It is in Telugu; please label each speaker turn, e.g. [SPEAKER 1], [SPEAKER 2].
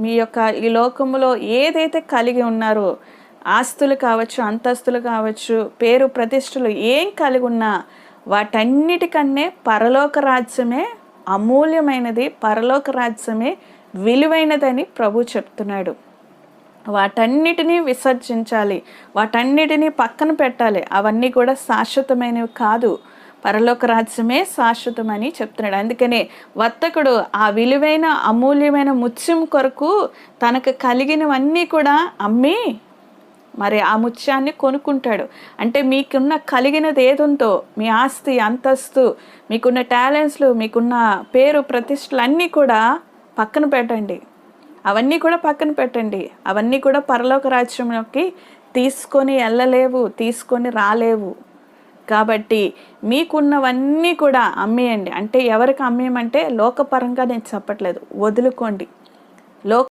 [SPEAKER 1] మీ యొక్క ఈ లోకములో ఏదైతే కలిగి ఉన్నారో, ఆస్తులు కావచ్చు, అంతస్తులు కావచ్చు, పేరు ప్రతిష్టలు ఏం కలిగి ఉన్నా వాటన్నిటికన్నే పరలోక రాజ్యమే అమూల్యమైనది, పరలోక రాజ్యమే విలువైనదని ప్రభు చెప్తున్నాడు. వాటన్నిటినీ విసర్జించాలి, వాటన్నిటినీ పక్కన పెట్టాలి. అవన్నీ కూడా శాశ్వతమైనవి కాదు, పరలోక రాజ్యమే శాశ్వతమని చెప్తున్నాడు. అందుకనే వర్తకుడు ఆ విలువైన అమూల్యమైన ముత్యం కొరకు తనకు కలిగినవన్నీ కూడా అమ్మి మరి ఆ ముత్యాన్ని కొనుక్కుంటాడు. అంటే మీకున్న కలిగినది ఏదుందో, మీ ఆస్తి అంతస్తు, మీకున్న టాలెంట్స్లు, మీకున్న పేరు ప్రతిష్టలు అన్నీ కూడా పక్కన పెట్టండి. అవన్నీ కూడా పక్కన పెట్టండి. అవన్నీ కూడా పరలోక రాజ్యంలోకి తీసుకొని వెళ్ళలేవు, తీసుకొని రాలేవు. కాబట్టి మీకున్నవన్నీ కూడా అమ్మేయండి. అంటే ఎవరికి అమ్మేయమంటే లోకపరంగా నేను చెప్పట్లేదు, వదులుకోండి. లోక